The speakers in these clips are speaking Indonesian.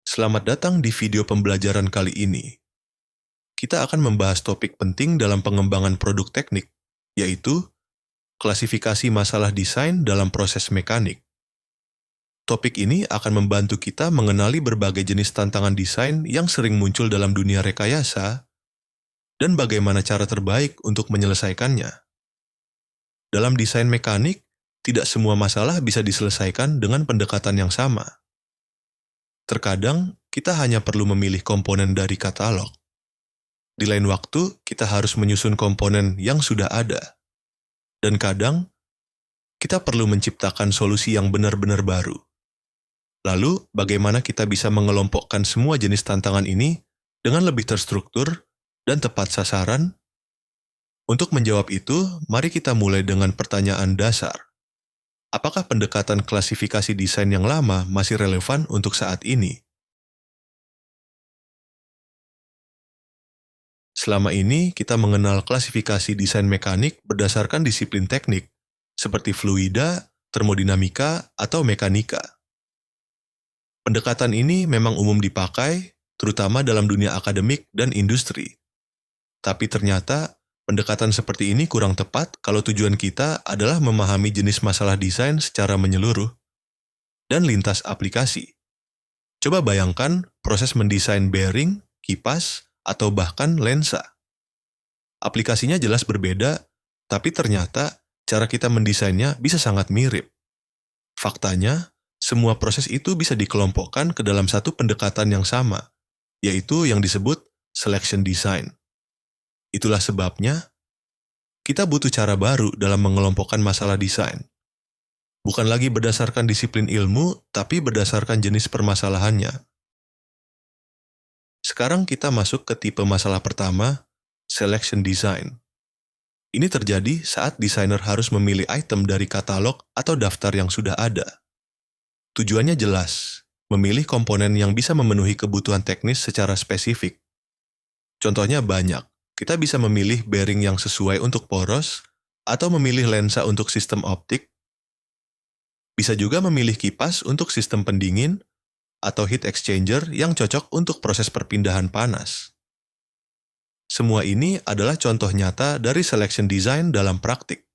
Selamat datang di video pembelajaran kali ini. Kita akan membahas topik penting dalam pengembangan produk teknik, yaitu klasifikasi masalah desain dalam proses mekanik. Topik ini akan membantu kita mengenali berbagai jenis tantangan desain yang sering muncul dalam dunia rekayasa dan bagaimana cara terbaik untuk menyelesaikannya. Dalam desain mekanik, tidak semua masalah bisa diselesaikan dengan pendekatan yang sama. Terkadang, kita hanya perlu memilih komponen dari katalog. Di lain waktu, kita harus menyusun komponen yang sudah ada. Dan kadang, kita perlu menciptakan solusi yang benar-benar baru. Lalu, bagaimana kita bisa mengelompokkan semua jenis tantangan ini dengan lebih terstruktur dan tepat sasaran? Untuk menjawab itu, mari kita mulai dengan pertanyaan dasar. Apakah pendekatan klasifikasi desain yang lama masih relevan untuk saat ini? Selama ini, kita mengenal klasifikasi desain mekanik berdasarkan disiplin teknik, seperti fluida, termodinamika, atau mekanika. Pendekatan ini memang umum dipakai, terutama dalam dunia akademik dan industri. Tapi ternyata, pendekatan seperti ini kurang tepat kalau tujuan kita adalah memahami jenis masalah desain secara menyeluruh dan lintas aplikasi. Coba bayangkan proses mendesain bearing, kipas, atau bahkan lensa. Aplikasinya jelas berbeda, tapi ternyata cara kita mendesainnya bisa sangat mirip. Faktanya, semua proses itu bisa dikelompokkan ke dalam satu pendekatan yang sama, yaitu yang disebut selection design. Itulah sebabnya, kita butuh cara baru dalam mengelompokkan masalah desain. Bukan lagi berdasarkan disiplin ilmu, tapi berdasarkan jenis permasalahannya. Sekarang kita masuk ke tipe masalah pertama, selection design. Ini terjadi saat desainer harus memilih item dari katalog atau daftar yang sudah ada. Tujuannya jelas, memilih komponen yang bisa memenuhi kebutuhan teknis secara spesifik. Contohnya banyak, kita bisa memilih bearing yang sesuai untuk poros, atau memilih lensa untuk sistem optik. Bisa juga memilih kipas untuk sistem pendingin, atau heat exchanger yang cocok untuk proses perpindahan panas. Semua ini adalah contoh nyata dari selection design dalam praktik.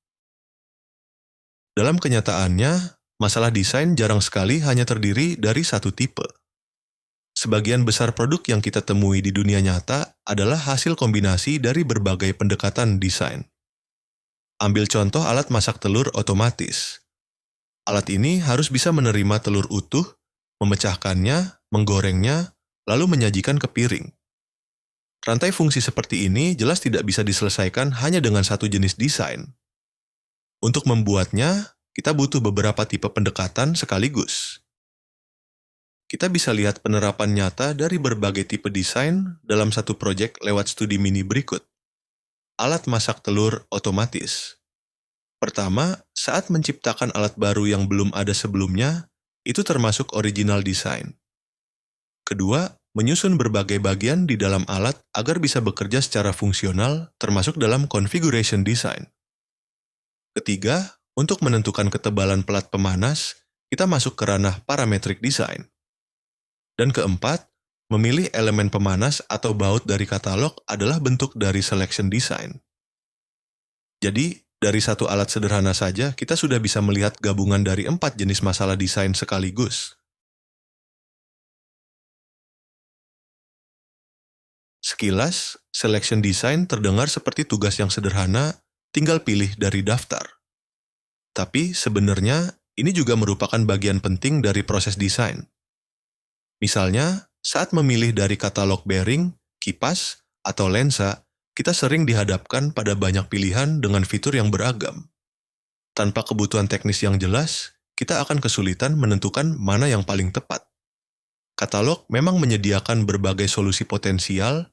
Dalam kenyataannya, masalah desain jarang sekali hanya terdiri dari satu tipe. Sebagian besar produk yang kita temui di dunia nyata adalah hasil kombinasi dari berbagai pendekatan desain. Ambil contoh alat masak telur otomatis. Alat ini harus bisa menerima telur utuh, memecahkannya, menggorengnya, lalu menyajikan ke piring. Rantai fungsi seperti ini jelas tidak bisa diselesaikan hanya dengan satu jenis desain. Untuk membuatnya, kita butuh beberapa tipe pendekatan sekaligus. Kita bisa lihat penerapan nyata dari berbagai tipe desain dalam satu proyek lewat studi mini berikut. Alat masak telur otomatis. Pertama, saat menciptakan alat baru yang belum ada sebelumnya, itu termasuk original design. Kedua, menyusun berbagai bagian di dalam alat agar bisa bekerja secara fungsional, termasuk dalam configuration design. Ketiga, untuk menentukan ketebalan pelat pemanas, kita masuk ke ranah parametric design. Dan keempat, memilih elemen pemanas atau baut dari katalog adalah bentuk dari selection design. Jadi, dari satu alat sederhana saja, kita sudah bisa melihat gabungan dari 4 jenis masalah desain sekaligus. Sekilas, selection design terdengar seperti tugas yang sederhana, tinggal pilih dari daftar. Tapi sebenarnya, ini juga merupakan bagian penting dari proses desain. Misalnya, saat memilih dari katalog bearing, kipas, atau lensa, kita sering dihadapkan pada banyak pilihan dengan fitur yang beragam. Tanpa kebutuhan teknis yang jelas, kita akan kesulitan menentukan mana yang paling tepat. Katalog memang menyediakan berbagai solusi potensial,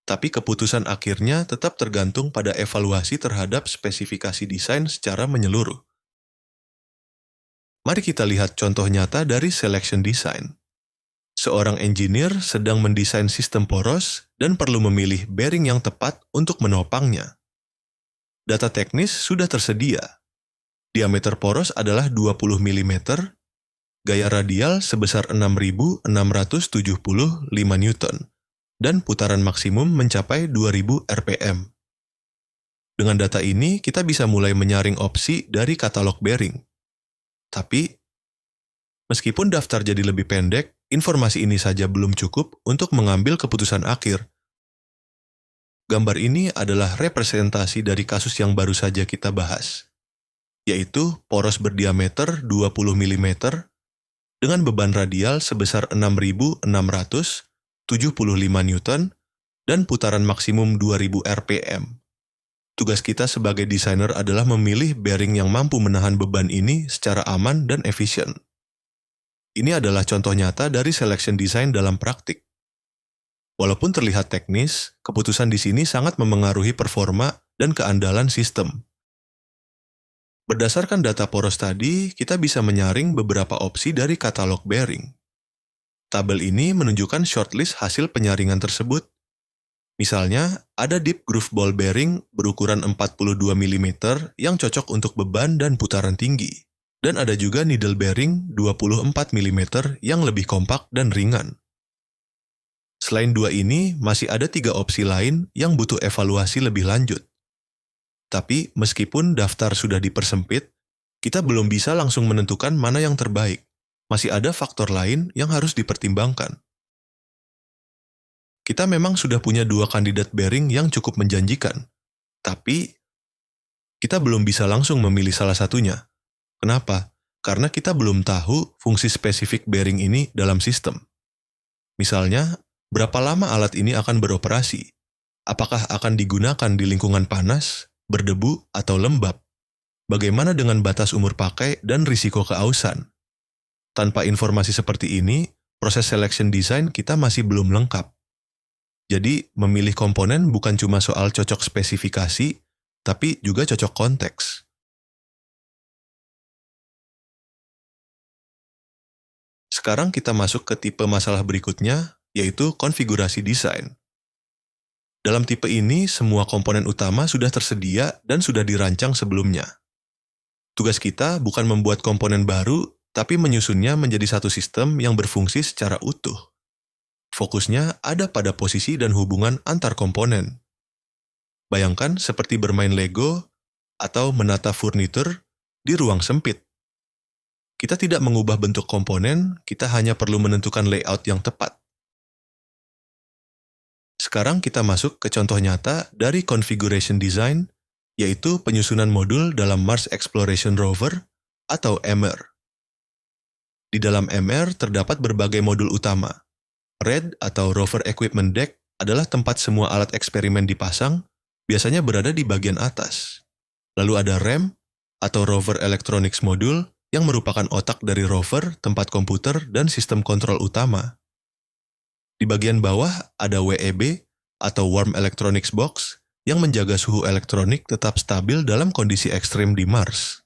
tapi keputusan akhirnya tetap tergantung pada evaluasi terhadap spesifikasi desain secara menyeluruh. Mari kita lihat contoh nyata dari selection design. Seorang engineer sedang mendesain sistem poros dan perlu memilih bearing yang tepat untuk menopangnya. Data teknis sudah tersedia. Diameter poros adalah 20 mm, gaya radial sebesar 6.675 Newton, dan putaran maksimum mencapai 2.000 RPM. Dengan data ini, kita bisa mulai menyaring opsi dari katalog bearing. Tapi, meskipun daftar jadi lebih pendek, informasi ini saja belum cukup untuk mengambil keputusan akhir. Gambar ini adalah representasi dari kasus yang baru saja kita bahas, yaitu poros berdiameter 20 mm dengan beban radial sebesar 6.675 Newton dan putaran maksimum 2.000 RPM. Tugas kita sebagai desainer adalah memilih bearing yang mampu menahan beban ini secara aman dan efisien. Ini adalah contoh nyata dari selection design dalam praktik. Walaupun terlihat teknis, keputusan di sini sangat memengaruhi performa dan keandalan sistem. Berdasarkan data poros tadi, kita bisa menyaring beberapa opsi dari katalog bearing. Tabel ini menunjukkan shortlist hasil penyaringan tersebut. Misalnya, ada deep groove ball bearing berukuran 42 mm yang cocok untuk beban dan putaran tinggi. Dan ada juga needle bearing 24 mm yang lebih kompak dan ringan. Selain dua ini, masih ada 3 opsi lain yang butuh evaluasi lebih lanjut. Tapi, meskipun daftar sudah dipersempit, kita belum bisa langsung menentukan mana yang terbaik. Masih ada faktor lain yang harus dipertimbangkan. Kita memang sudah punya 2 kandidat bearing yang cukup menjanjikan, tapi kita belum bisa langsung memilih salah satunya. Kenapa? Karena kita belum tahu fungsi spesifik bearing ini dalam sistem. Misalnya, berapa lama alat ini akan beroperasi? Apakah akan digunakan di lingkungan panas, berdebu, atau lembab? Bagaimana dengan batas umur pakai dan risiko keausan? Tanpa informasi seperti ini, proses selection design kita masih belum lengkap. Jadi, memilih komponen bukan cuma soal cocok spesifikasi, tapi juga cocok konteks. Sekarang kita masuk ke tipe masalah berikutnya, yaitu konfigurasi desain. Dalam tipe ini, semua komponen utama sudah tersedia dan sudah dirancang sebelumnya. Tugas kita bukan membuat komponen baru, tapi menyusunnya menjadi satu sistem yang berfungsi secara utuh. Fokusnya ada pada posisi dan hubungan antar komponen. Bayangkan seperti bermain Lego atau menata furnitur di ruang sempit. Kita tidak mengubah bentuk komponen, kita hanya perlu menentukan layout yang tepat. Sekarang kita masuk ke contoh nyata dari configuration design, yaitu penyusunan modul dalam Mars Exploration Rover atau MR. Di dalam MR terdapat berbagai modul utama. RED atau Rover Equipment Deck adalah tempat semua alat eksperimen dipasang, biasanya berada di bagian atas. Lalu ada RAM atau Rover Electronics Module yang merupakan otak dari rover, tempat komputer, dan sistem kontrol utama. Di bagian bawah ada WEB atau Warm Electronics Box yang menjaga suhu elektronik tetap stabil dalam kondisi ekstrim di Mars.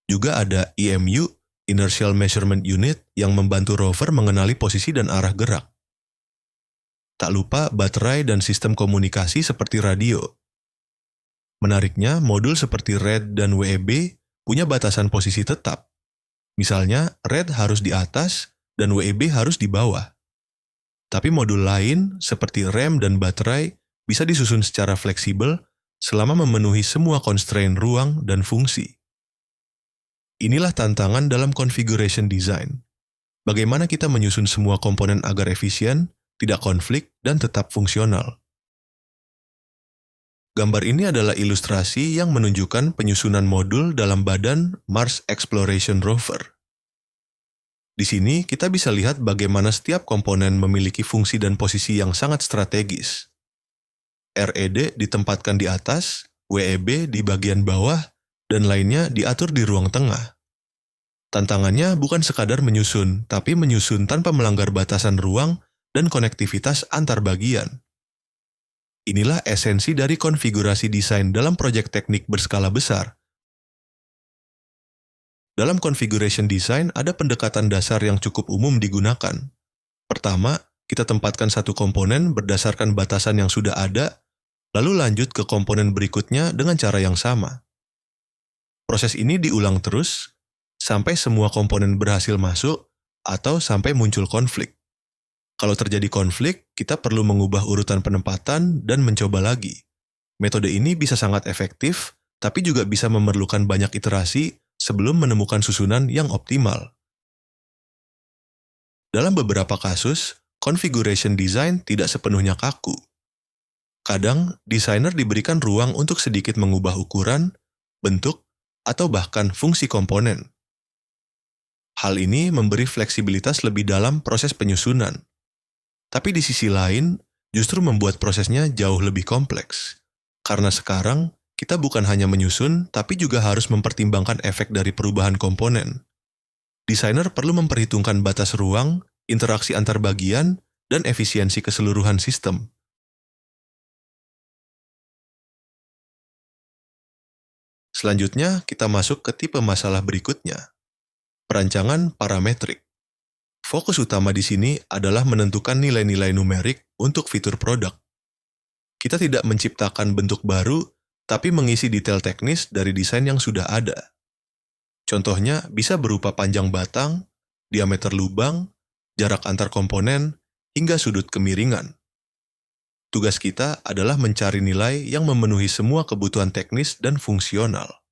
Juga ada EMU, Inertial Measurement Unit, yang membantu rover mengenali posisi dan arah gerak. Tak lupa baterai dan sistem komunikasi seperti radio. Menariknya, modul seperti RED dan WEB punya batasan posisi tetap. Misalnya, RED harus di atas dan WEB harus di bawah. Tapi modul lain, seperti RAM dan baterai, bisa disusun secara fleksibel selama memenuhi semua constraint ruang dan fungsi. Inilah tantangan dalam configuration design. Bagaimana kita menyusun semua komponen agar efisien, tidak konflik, dan tetap fungsional. Gambar ini adalah ilustrasi yang menunjukkan penyusunan modul dalam badan Mars Exploration Rover. Di sini kita bisa lihat bagaimana setiap komponen memiliki fungsi dan posisi yang sangat strategis. RED ditempatkan di atas, WEB di bagian bawah, dan lainnya diatur di ruang tengah. Tantangannya bukan sekadar menyusun, tapi menyusun tanpa melanggar batasan ruang dan konektivitas antar bagian. Inilah esensi dari konfigurasi desain dalam proyek teknik berskala besar. Dalam configuration design ada pendekatan dasar yang cukup umum digunakan. Pertama, kita tempatkan satu komponen berdasarkan batasan yang sudah ada, lalu lanjut ke komponen berikutnya dengan cara yang sama. Proses ini diulang terus, sampai semua komponen berhasil masuk atau sampai muncul konflik. Kalau terjadi konflik, kita perlu mengubah urutan penempatan dan mencoba lagi. Metode ini bisa sangat efektif, tapi juga bisa memerlukan banyak iterasi sebelum menemukan susunan yang optimal. Dalam beberapa kasus, configuration design tidak sepenuhnya kaku. Kadang, desainer diberikan ruang untuk sedikit mengubah ukuran, bentuk, atau bahkan fungsi komponen. Hal ini memberi fleksibilitas lebih dalam proses penyusunan. Tapi di sisi lain, justru membuat prosesnya jauh lebih kompleks. Karena sekarang, kita bukan hanya menyusun, tapi juga harus mempertimbangkan efek dari perubahan komponen. Desainer perlu memperhitungkan batas ruang, interaksi antar bagian, dan efisiensi keseluruhan sistem. Selanjutnya, kita masuk ke tipe masalah berikutnya. Perancangan parametrik. Fokus utama di sini adalah menentukan nilai-nilai numerik untuk fitur produk. Kita tidak menciptakan bentuk baru, tapi mengisi detail teknis dari desain yang sudah ada. Contohnya bisa berupa panjang batang, diameter lubang, jarak antar komponen, hingga sudut kemiringan. Tugas kita adalah mencari nilai yang memenuhi semua kebutuhan teknis dan fungsional.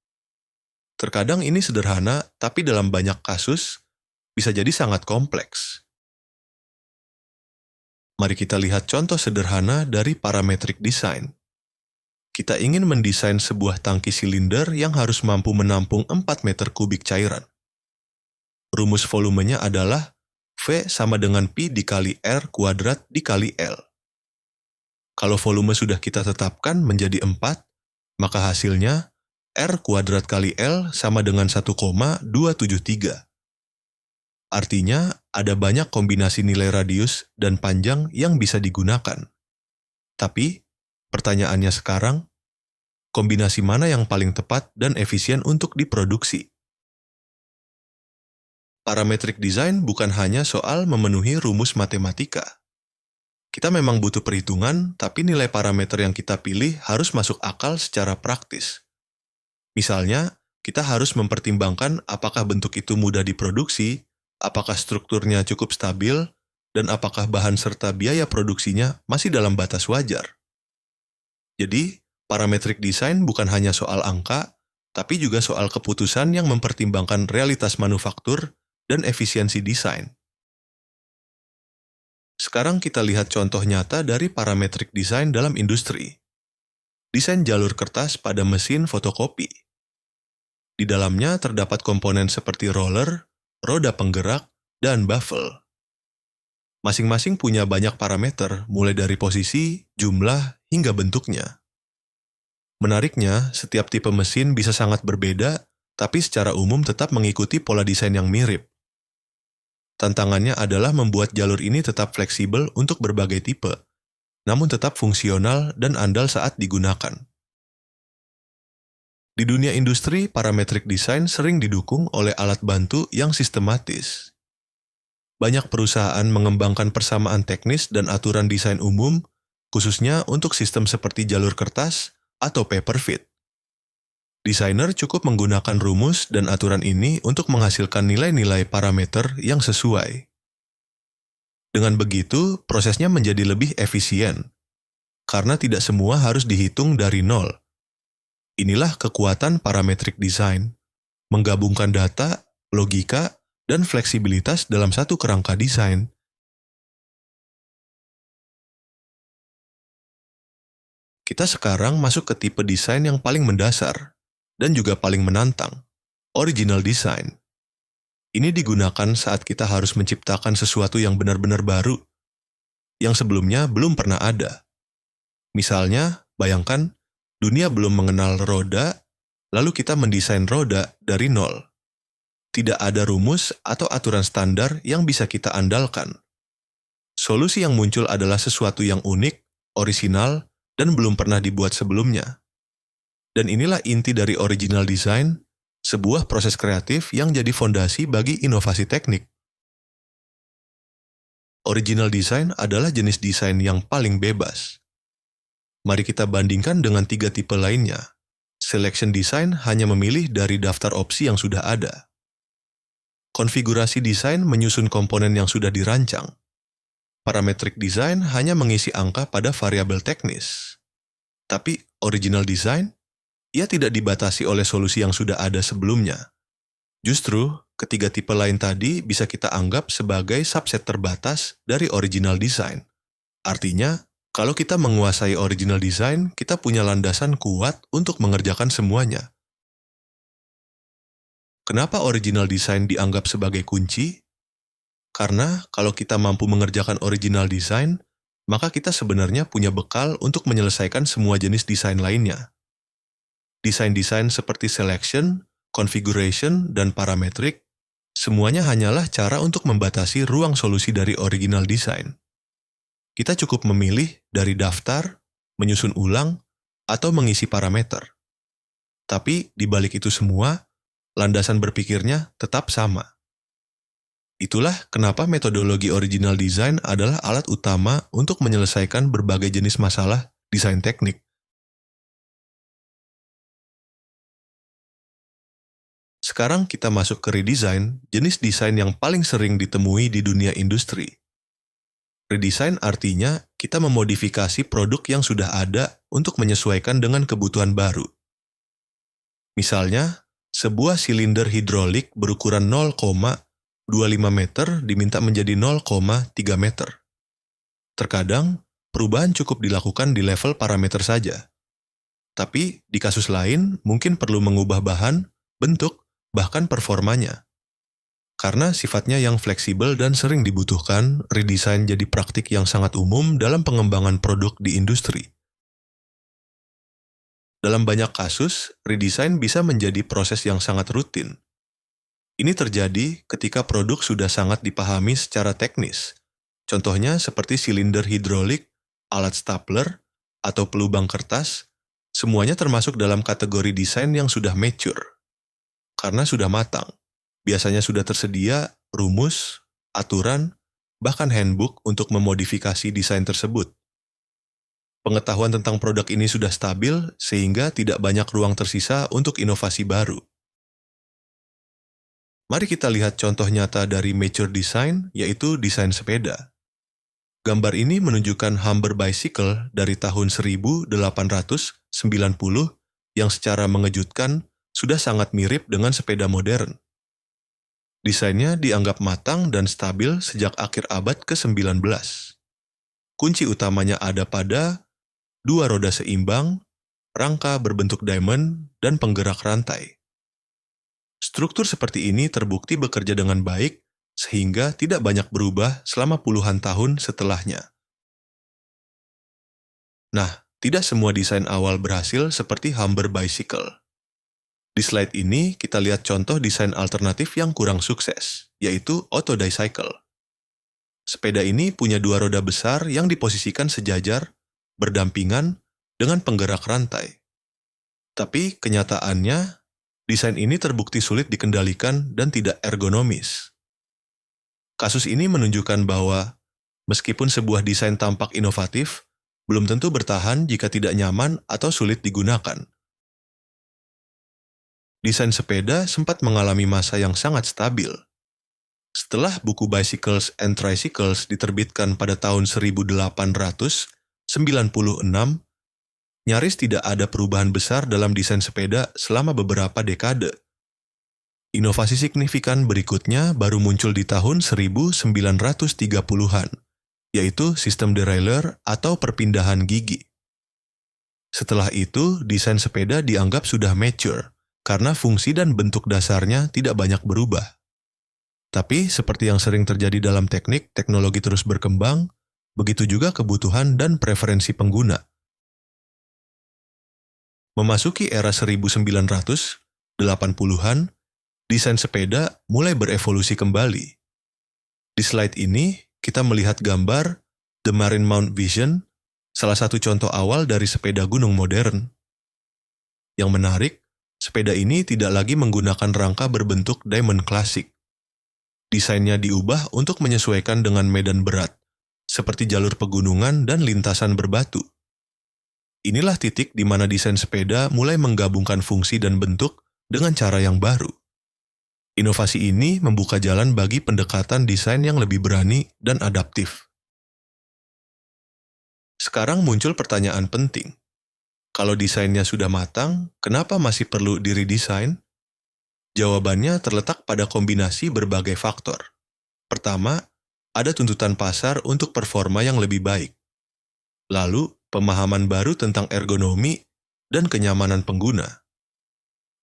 Terkadang ini sederhana, tapi dalam banyak kasus, bisa jadi sangat kompleks. Mari kita lihat contoh sederhana dari parametric design. Kita ingin mendesain sebuah tangki silinder yang harus mampu menampung 4 meter kubik cairan. Rumus volumenya adalah V sama dengan Pi dikali R kuadrat dikali L. Kalau volume sudah kita tetapkan menjadi 4, maka hasilnya R kuadrat kali L sama dengan 1,273. Artinya, ada banyak kombinasi nilai radius dan panjang yang bisa digunakan. Tapi, pertanyaannya sekarang, kombinasi mana yang paling tepat dan efisien untuk diproduksi? Parametric design bukan hanya soal memenuhi rumus matematika. Kita memang butuh perhitungan, tapi nilai parameter yang kita pilih harus masuk akal secara praktis. Misalnya, kita harus mempertimbangkan apakah bentuk itu mudah diproduksi, apakah strukturnya cukup stabil, dan apakah bahan serta biaya produksinya masih dalam batas wajar. Jadi, parametric design bukan hanya soal angka, tapi juga soal keputusan yang mempertimbangkan realitas manufaktur dan efisiensi desain. Sekarang kita lihat contoh nyata dari parametric design dalam industri. Desain jalur kertas pada mesin fotokopi. Di dalamnya terdapat komponen seperti roller, roda penggerak, dan baffle. Masing-masing punya banyak parameter, mulai dari posisi, jumlah, hingga bentuknya. Menariknya, setiap tipe mesin bisa sangat berbeda, tapi secara umum tetap mengikuti pola desain yang mirip. Tantangannya adalah membuat jalur ini tetap fleksibel untuk berbagai tipe, namun tetap fungsional dan andal saat digunakan. Di dunia industri, parametric design sering didukung oleh alat bantu yang sistematis. Banyak perusahaan mengembangkan persamaan teknis dan aturan desain umum, khususnya untuk sistem seperti jalur kertas atau paper fit. Desainer cukup menggunakan rumus dan aturan ini untuk menghasilkan nilai-nilai parameter yang sesuai. Dengan begitu, prosesnya menjadi lebih efisien, karena tidak semua harus dihitung dari nol. Inilah kekuatan parametric design, menggabungkan data, logika, dan fleksibilitas dalam satu kerangka desain. Kita sekarang masuk ke tipe desain yang paling mendasar, dan juga paling menantang, original design. Ini digunakan saat kita harus menciptakan sesuatu yang benar-benar baru, yang sebelumnya belum pernah ada. Misalnya, bayangkan, dunia belum mengenal roda, lalu kita mendesain roda dari nol. Tidak ada rumus atau aturan standar yang bisa kita andalkan. Solusi yang muncul adalah sesuatu yang unik, orisinal, dan belum pernah dibuat sebelumnya. Dan inilah inti dari original design, sebuah proses kreatif yang jadi fondasi bagi inovasi teknik. Original design adalah jenis desain yang paling bebas. Mari kita bandingkan dengan 3 tipe lainnya. Selection design hanya memilih dari daftar opsi yang sudah ada. Konfigurasi desain menyusun komponen yang sudah dirancang. Parametric design hanya mengisi angka pada variabel teknis. Tapi original design, ia tidak dibatasi oleh solusi yang sudah ada sebelumnya. Justru, ketiga tipe lain tadi bisa kita anggap sebagai subset terbatas dari original design. Artinya, kalau kita menguasai original design, kita punya landasan kuat untuk mengerjakan semuanya. Kenapa original design dianggap sebagai kunci? Karena kalau kita mampu mengerjakan original design, maka kita sebenarnya punya bekal untuk menyelesaikan semua jenis desain lainnya. Desain-desain seperti selection, configuration, dan parametric, semuanya hanyalah cara untuk membatasi ruang solusi dari original design. Kita cukup memilih dari daftar, menyusun ulang, atau mengisi parameter. Tapi di balik itu semua, landasan berpikirnya tetap sama. Itulah kenapa metodologi original design adalah alat utama untuk menyelesaikan berbagai jenis masalah desain teknik. Sekarang kita masuk ke redesign, jenis desain yang paling sering ditemui di dunia industri. Redesign artinya kita memodifikasi produk yang sudah ada untuk menyesuaikan dengan kebutuhan baru. Misalnya, sebuah silinder hidrolik berukuran 0,25 meter diminta menjadi 0,3 meter. Terkadang, perubahan cukup dilakukan di level parameter saja. Tapi, di kasus lain, mungkin perlu mengubah bahan, bentuk, bahkan performanya. Karena sifatnya yang fleksibel dan sering dibutuhkan, redesign jadi praktik yang sangat umum dalam pengembangan produk di industri. Dalam banyak kasus, redesign bisa menjadi proses yang sangat rutin. Ini terjadi ketika produk sudah sangat dipahami secara teknis. Contohnya seperti silinder hidrolik, alat stapler, atau pelubang kertas, semuanya termasuk dalam kategori desain yang sudah mature. Karena sudah matang, biasanya sudah tersedia rumus, aturan, bahkan handbook untuk memodifikasi desain tersebut. Pengetahuan tentang produk ini sudah stabil sehingga tidak banyak ruang tersisa untuk inovasi baru. Mari kita lihat contoh nyata dari mature design, yaitu desain sepeda. Gambar ini menunjukkan Humber Bicycle dari tahun 1890 yang secara mengejutkan sudah sangat mirip dengan sepeda modern. Desainnya dianggap matang dan stabil sejak akhir abad ke-19. Kunci utamanya ada pada dua roda seimbang, rangka berbentuk diamond, dan penggerak rantai. Struktur seperti ini terbukti bekerja dengan baik, sehingga tidak banyak berubah selama puluhan tahun setelahnya. Nah, tidak semua desain awal berhasil seperti Humber Bicycle. Di slide ini, kita lihat contoh desain alternatif yang kurang sukses, yaitu Autodicycle. Sepeda ini punya dua roda besar yang diposisikan sejajar, berdampingan, dengan penggerak rantai. Tapi kenyataannya, desain ini terbukti sulit dikendalikan dan tidak ergonomis. Kasus ini menunjukkan bahwa, meskipun sebuah desain tampak inovatif, belum tentu bertahan jika tidak nyaman atau sulit digunakan. Desain sepeda sempat mengalami masa yang sangat stabil. Setelah buku Bicycles and Tricycles diterbitkan pada tahun 1896, nyaris tidak ada perubahan besar dalam desain sepeda selama beberapa dekade. Inovasi signifikan berikutnya baru muncul di tahun 1930-an, yaitu sistem derailleur atau perpindahan gigi. Setelah itu, desain sepeda dianggap sudah mature, karena fungsi dan bentuk dasarnya tidak banyak berubah. Tapi, seperti yang sering terjadi dalam teknik, teknologi terus berkembang, begitu juga kebutuhan dan preferensi pengguna. Memasuki era 1980-an, desain sepeda mulai berevolusi kembali. Di slide ini, kita melihat gambar The Marine Mount Vision, salah satu contoh awal dari sepeda gunung modern. Yang menarik, sepeda ini tidak lagi menggunakan rangka berbentuk diamond klasik. Desainnya diubah untuk menyesuaikan dengan medan berat, seperti jalur pegunungan dan lintasan berbatu. Inilah titik di mana desain sepeda mulai menggabungkan fungsi dan bentuk dengan cara yang baru. Inovasi ini membuka jalan bagi pendekatan desain yang lebih berani dan adaptif. Sekarang muncul pertanyaan penting. Kalau desainnya sudah matang, kenapa masih perlu diredesain? Jawabannya terletak pada kombinasi berbagai faktor. Pertama, ada tuntutan pasar untuk performa yang lebih baik. Lalu, pemahaman baru tentang ergonomi dan kenyamanan pengguna.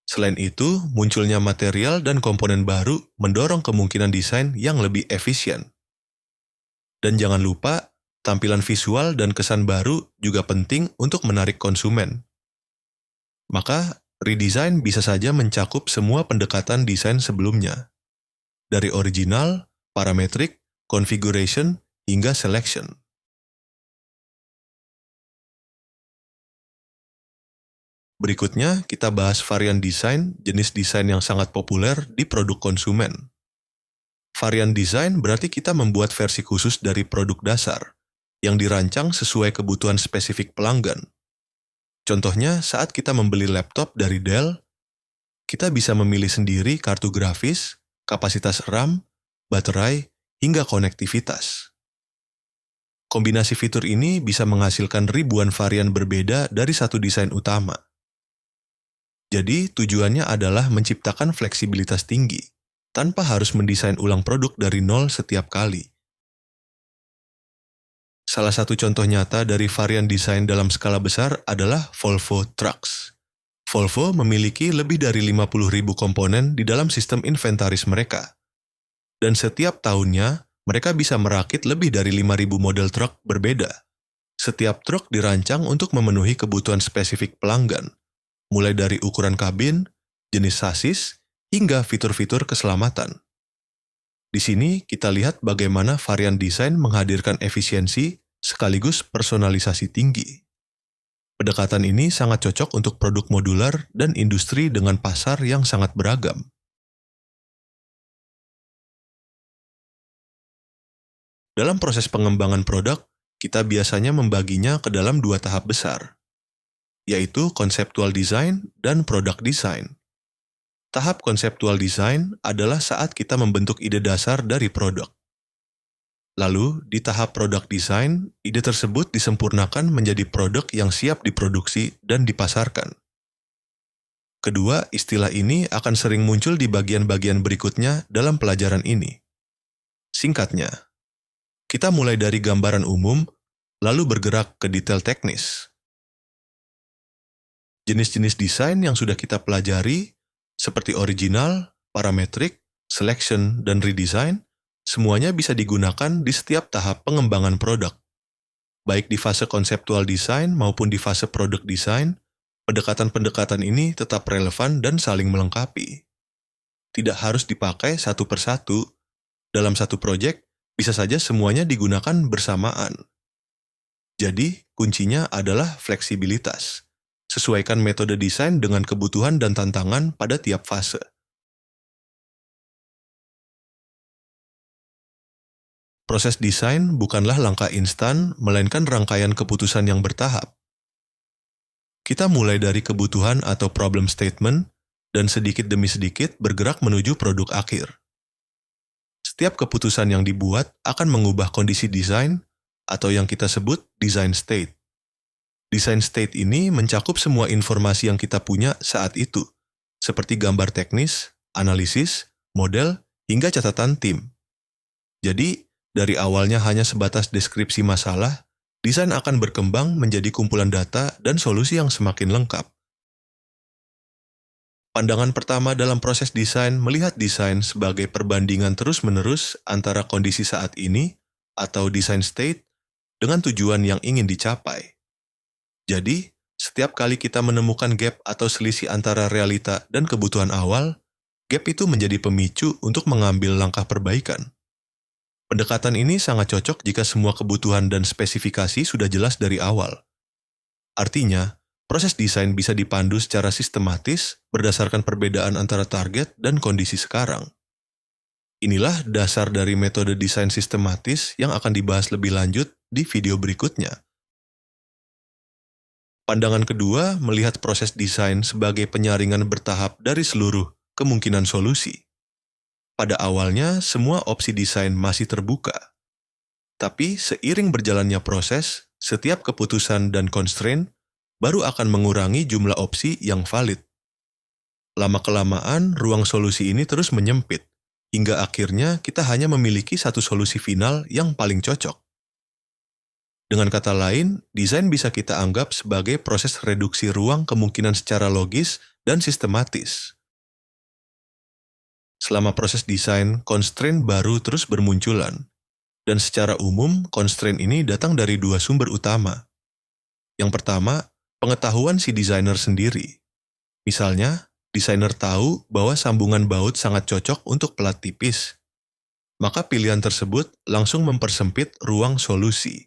Selain itu, munculnya material dan komponen baru mendorong kemungkinan desain yang lebih efisien. Dan jangan lupa, tampilan visual dan kesan baru juga penting untuk menarik konsumen. Maka, redesign bisa saja mencakup semua pendekatan desain sebelumnya, dari original, parametric, configuration, hingga selection. Berikutnya, kita bahas varian desain, jenis desain yang sangat populer di produk konsumen. Varian desain berarti kita membuat versi khusus dari produk dasar, yang dirancang sesuai kebutuhan spesifik pelanggan. Contohnya, saat kita membeli laptop dari Dell, kita bisa memilih sendiri kartu grafis, kapasitas RAM, baterai, hingga konektivitas. Kombinasi fitur ini bisa menghasilkan ribuan varian berbeda dari satu desain utama. Jadi, tujuannya adalah menciptakan fleksibilitas tinggi, tanpa harus mendesain ulang produk dari nol setiap kali. Salah satu contoh nyata dari varian desain dalam skala besar adalah Volvo Trucks. Volvo memiliki lebih dari 50.000 komponen di dalam sistem inventaris mereka. Dan setiap tahunnya, mereka bisa merakit lebih dari 5.000 model truk berbeda. Setiap truk dirancang untuk memenuhi kebutuhan spesifik pelanggan, mulai dari ukuran kabin, jenis sasis, hingga fitur-fitur keselamatan. Di sini kita lihat bagaimana varian desain menghadirkan efisiensi sekaligus personalisasi tinggi. Pendekatan ini sangat cocok untuk produk modular dan industri dengan pasar yang sangat beragam. Dalam proses pengembangan produk, kita biasanya membaginya ke dalam dua tahap besar, yaitu konseptual design dan product design. Tahap konseptual design adalah saat kita membentuk ide dasar dari produk. Lalu, di tahap product design, ide tersebut disempurnakan menjadi produk yang siap diproduksi dan dipasarkan. Kedua, istilah ini akan sering muncul di bagian-bagian berikutnya dalam pelajaran ini. Singkatnya, kita mulai dari gambaran umum, lalu bergerak ke detail teknis. Jenis-jenis desain yang sudah kita pelajari, seperti original, parametric, selection, dan redesign, semuanya bisa digunakan di setiap tahap pengembangan produk. Baik di fase konseptual design maupun di fase product design, pendekatan-pendekatan ini tetap relevan dan saling melengkapi. Tidak harus dipakai satu persatu. Dalam satu proyek, bisa saja semuanya digunakan bersamaan. Jadi, kuncinya adalah fleksibilitas. Sesuaikan metode desain dengan kebutuhan dan tantangan pada tiap fase. Proses desain bukanlah langkah instan, melainkan rangkaian keputusan yang bertahap. Kita mulai dari kebutuhan atau problem statement, dan sedikit demi sedikit bergerak menuju produk akhir. Setiap keputusan yang dibuat akan mengubah kondisi desain, atau yang kita sebut design state. Design state ini mencakup semua informasi yang kita punya saat itu, seperti gambar teknis, analisis, model, hingga catatan tim. Jadi, dari awalnya hanya sebatas deskripsi masalah, desain akan berkembang menjadi kumpulan data dan solusi yang semakin lengkap. Pandangan pertama dalam proses desain melihat desain sebagai perbandingan terus-menerus antara kondisi saat ini atau design state dengan tujuan yang ingin dicapai. Jadi, setiap kali kita menemukan gap atau selisih antara realita dan kebutuhan awal, gap itu menjadi pemicu untuk mengambil langkah perbaikan. Pendekatan ini sangat cocok jika semua kebutuhan dan spesifikasi sudah jelas dari awal. Artinya, proses desain bisa dipandu secara sistematis berdasarkan perbedaan antara target dan kondisi sekarang. Inilah dasar dari metode desain sistematis yang akan dibahas lebih lanjut di video berikutnya. Pandangan kedua melihat proses desain sebagai penyaringan bertahap dari seluruh kemungkinan solusi. Pada awalnya, semua opsi desain masih terbuka. Tapi seiring berjalannya proses, setiap keputusan dan constraint baru akan mengurangi jumlah opsi yang valid. Lama-kelamaan, ruang solusi ini terus menyempit, hingga akhirnya kita hanya memiliki satu solusi final yang paling cocok. Dengan kata lain, desain bisa kita anggap sebagai proses reduksi ruang kemungkinan secara logis dan sistematis. Selama proses desain, constraint baru terus bermunculan. Dan secara umum, constraint ini datang dari dua sumber utama. Yang pertama, pengetahuan si desainer sendiri. Misalnya, desainer tahu bahwa sambungan baut sangat cocok untuk pelat tipis. Maka pilihan tersebut langsung mempersempit ruang solusi.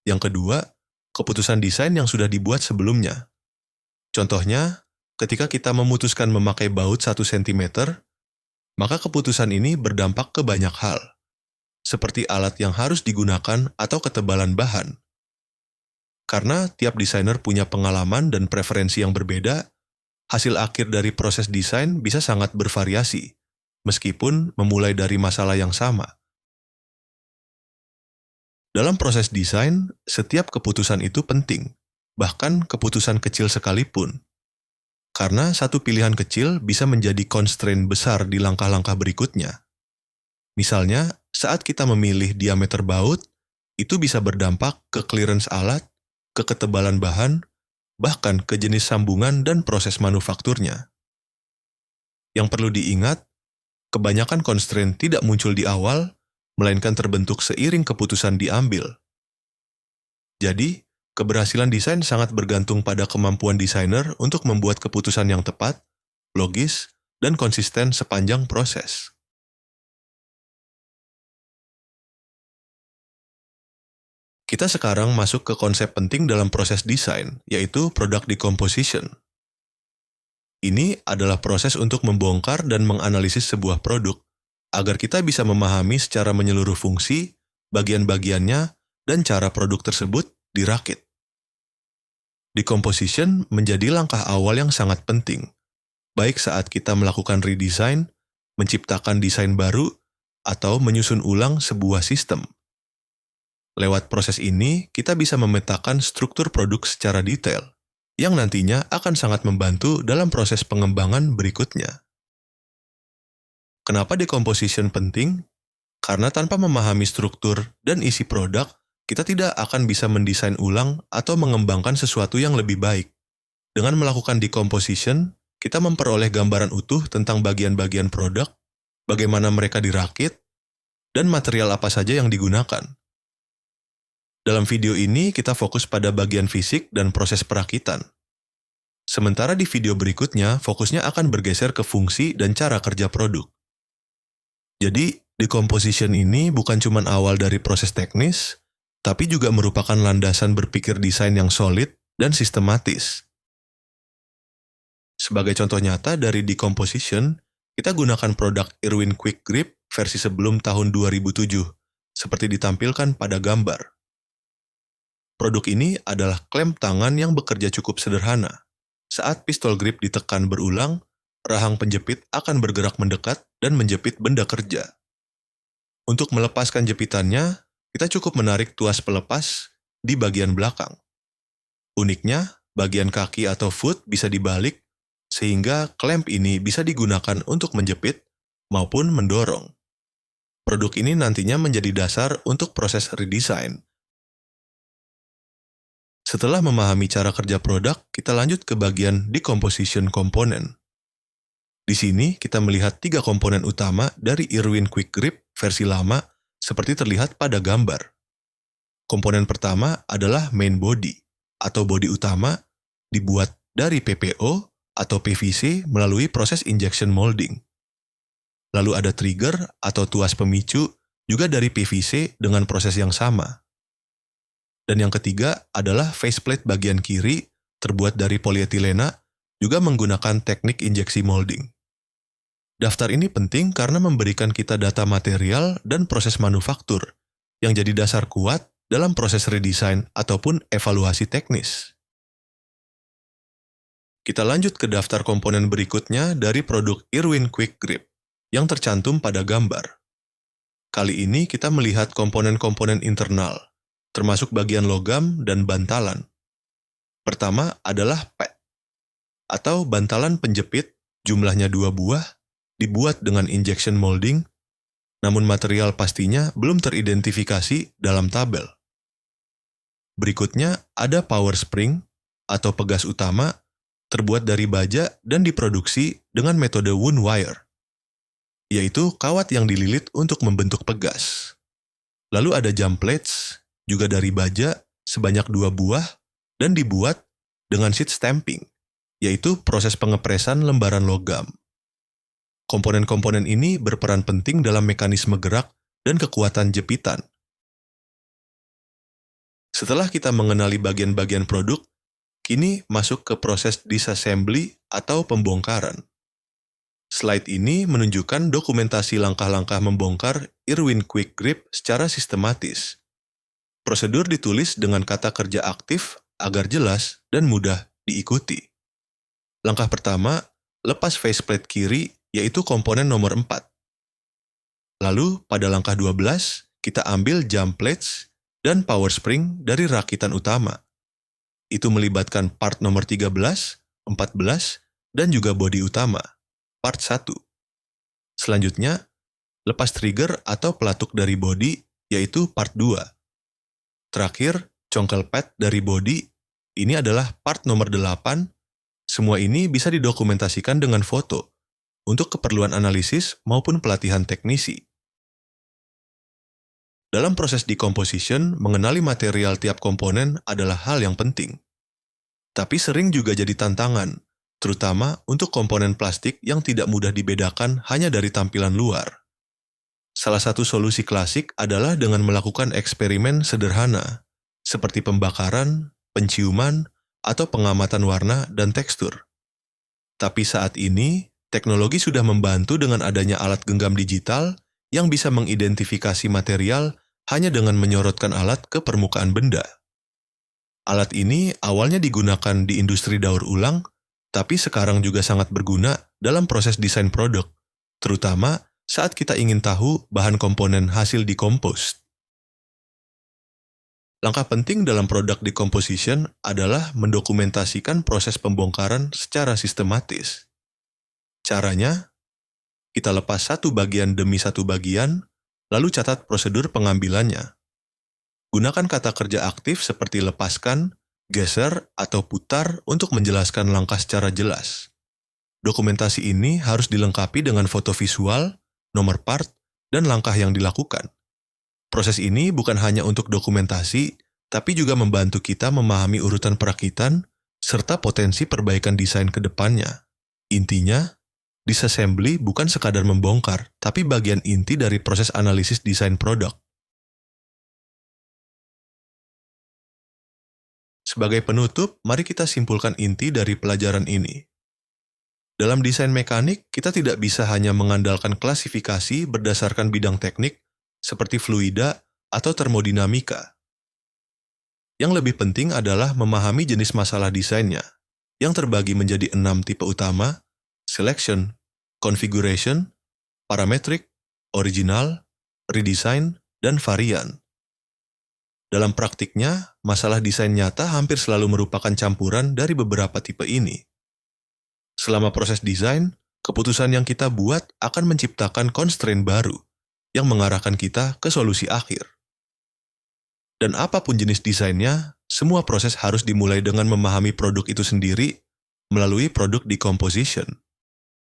Yang kedua, keputusan desain yang sudah dibuat sebelumnya. Contohnya, ketika kita memutuskan memakai baut 1 cm, maka keputusan ini berdampak ke banyak hal, seperti alat yang harus digunakan atau ketebalan bahan. Karena tiap desainer punya pengalaman dan preferensi yang berbeda, hasil akhir dari proses desain bisa sangat bervariasi, meskipun memulai dari masalah yang sama. Dalam proses desain, setiap keputusan itu penting, bahkan keputusan kecil sekalipun. Karena satu pilihan kecil bisa menjadi constraint besar di langkah-langkah berikutnya. Misalnya, saat kita memilih diameter baut, itu bisa berdampak ke clearance alat, ke ketebalan bahan, bahkan ke jenis sambungan dan proses manufakturnya. Yang perlu diingat, kebanyakan constraint tidak muncul di awal, melainkan terbentuk seiring keputusan diambil. Jadi, keberhasilan desain sangat bergantung pada kemampuan desainer untuk membuat keputusan yang tepat, logis, dan konsisten sepanjang proses. Kita sekarang masuk ke konsep penting dalam proses desain, yaitu product decomposition. Ini adalah proses untuk membongkar dan menganalisis sebuah produk, agar kita bisa memahami secara menyeluruh fungsi, bagian-bagiannya, dan cara produk tersebut dirakit. Decomposition menjadi langkah awal yang sangat penting, baik saat kita melakukan redesign, menciptakan desain baru, atau menyusun ulang sebuah sistem. Lewat proses ini, kita bisa memetakan struktur produk secara detail, yang nantinya akan sangat membantu dalam proses pengembangan berikutnya. Kenapa decomposition penting? Karena tanpa memahami struktur dan isi produk, kita tidak akan bisa mendesain ulang atau mengembangkan sesuatu yang lebih baik. Dengan melakukan decomposition, kita memperoleh gambaran utuh tentang bagian-bagian produk, bagaimana mereka dirakit, dan material apa saja yang digunakan. Dalam video ini, kita fokus pada bagian fisik dan proses perakitan. Sementara di video berikutnya, fokusnya akan bergeser ke fungsi dan cara kerja produk. Jadi, decomposition ini bukan cuma awal dari proses teknis, tapi juga merupakan landasan berpikir desain yang solid dan sistematis. Sebagai contoh nyata dari decomposition, kita gunakan produk Irwin Quick Grip versi sebelum tahun 2007, seperti ditampilkan pada gambar. Produk ini adalah klem tangan yang bekerja cukup sederhana. Saat pistol grip ditekan berulang, rahang penjepit akan bergerak mendekat dan menjepit benda kerja. Untuk melepaskan jepitannya, kita cukup menarik tuas pelepas di bagian belakang. Uniknya, bagian kaki atau foot bisa dibalik, sehingga clamp ini bisa digunakan untuk menjepit maupun mendorong. Produk ini nantinya menjadi dasar untuk proses redesign. Setelah memahami cara kerja produk, kita lanjut ke bagian decomposition komponen. Di sini kita melihat 3 komponen utama dari Irwin Quick Grip versi lama seperti terlihat pada gambar. Komponen pertama adalah main body atau bodi utama dibuat dari PPO atau PVC melalui proses injection molding. Lalu ada trigger atau tuas pemicu juga dari PVC dengan proses yang sama. Dan yang ketiga adalah faceplate bagian kiri terbuat dari polietilena juga menggunakan teknik injeksi molding. Daftar ini penting karena memberikan kita data material dan proses manufaktur yang jadi dasar kuat dalam proses redesign ataupun evaluasi teknis. Kita lanjut ke daftar komponen berikutnya dari produk Irwin Quick Grip, yang tercantum pada gambar. Kali ini kita melihat komponen-komponen internal, termasuk bagian logam dan bantalan. Pertama adalah pad, atau bantalan penjepit, jumlahnya 2 buah, dibuat dengan injection molding, namun material pastinya belum teridentifikasi dalam tabel. Berikutnya ada power spring, atau pegas utama, terbuat dari baja dan diproduksi dengan metode wound wire, yaitu kawat yang dililit untuk membentuk pegas. Lalu ada jump plates, juga dari baja, sebanyak 2 buah, dan dibuat dengan sheet stamping, yaitu proses pengepresan lembaran logam. Komponen-komponen ini berperan penting dalam mekanisme gerak dan kekuatan jepitan. Setelah kita mengenali bagian-bagian produk, kini masuk ke proses disassembly atau pembongkaran. Slide ini menunjukkan dokumentasi langkah-langkah membongkar Irwin Quick Grip secara sistematis. Prosedur ditulis dengan kata kerja aktif agar jelas dan mudah diikuti. Langkah pertama, lepas faceplate kiri, yaitu komponen nomor 4. Lalu, pada langkah 12, kita ambil jump plates dan power spring dari rakitan utama. Itu melibatkan part nomor 13, 14, dan juga bodi utama, part 1. Selanjutnya, lepas trigger atau pelatuk dari bodi, yaitu part 2. Terakhir, congkel pad dari bodi, ini adalah part nomor 8. Semua ini bisa didokumentasikan dengan foto untuk keperluan analisis maupun pelatihan teknisi. Dalam proses decomposition, mengenali material tiap komponen adalah hal yang penting. Tapi sering juga jadi tantangan, terutama untuk komponen plastik yang tidak mudah dibedakan hanya dari tampilan luar. Salah satu solusi klasik adalah dengan melakukan eksperimen sederhana, seperti pembakaran, penciuman, atau pengamatan warna dan tekstur. Tapi saat ini, teknologi sudah membantu dengan adanya alat genggam digital yang bisa mengidentifikasi material hanya dengan menyorotkan alat ke permukaan benda. Alat ini awalnya digunakan di industri daur ulang, tapi sekarang juga sangat berguna dalam proses desain produk, terutama saat kita ingin tahu bahan komponen hasil decompose. Langkah penting dalam produk decomposition adalah mendokumentasikan proses pembongkaran secara sistematis. Caranya, kita lepas satu bagian demi satu bagian, lalu catat prosedur pengambilannya. Gunakan kata kerja aktif seperti lepaskan, geser, atau putar untuk menjelaskan langkah secara jelas. Dokumentasi ini harus dilengkapi dengan foto visual, nomor part, dan langkah yang dilakukan. Proses ini bukan hanya untuk dokumentasi, tapi juga membantu kita memahami urutan perakitan serta potensi perbaikan desain ke depannya. Intinya, disassembly bukan sekadar membongkar, tapi bagian inti dari proses analisis desain produk. Sebagai penutup, mari kita simpulkan inti dari pelajaran ini. Dalam desain mekanik, kita tidak bisa hanya mengandalkan klasifikasi berdasarkan bidang teknik seperti fluida atau termodinamika. Yang lebih penting adalah memahami jenis masalah desainnya, yang terbagi menjadi 6 tipe utama: selection, configuration, parametric, original, redesign, dan varian. Dalam praktiknya, masalah desain nyata hampir selalu merupakan campuran dari beberapa tipe ini. Selama proses desain, keputusan yang kita buat akan menciptakan constraint baru yang mengarahkan kita ke solusi akhir. Dan apapun jenis desainnya, semua proses harus dimulai dengan memahami produk itu sendiri melalui produk decomposition.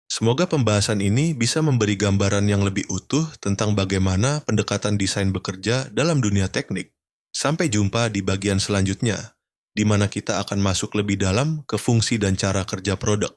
Semoga pembahasan ini bisa memberi gambaran yang lebih utuh tentang bagaimana pendekatan desain bekerja dalam dunia teknik. Sampai jumpa di bagian selanjutnya, di mana kita akan masuk lebih dalam ke fungsi dan cara kerja produk.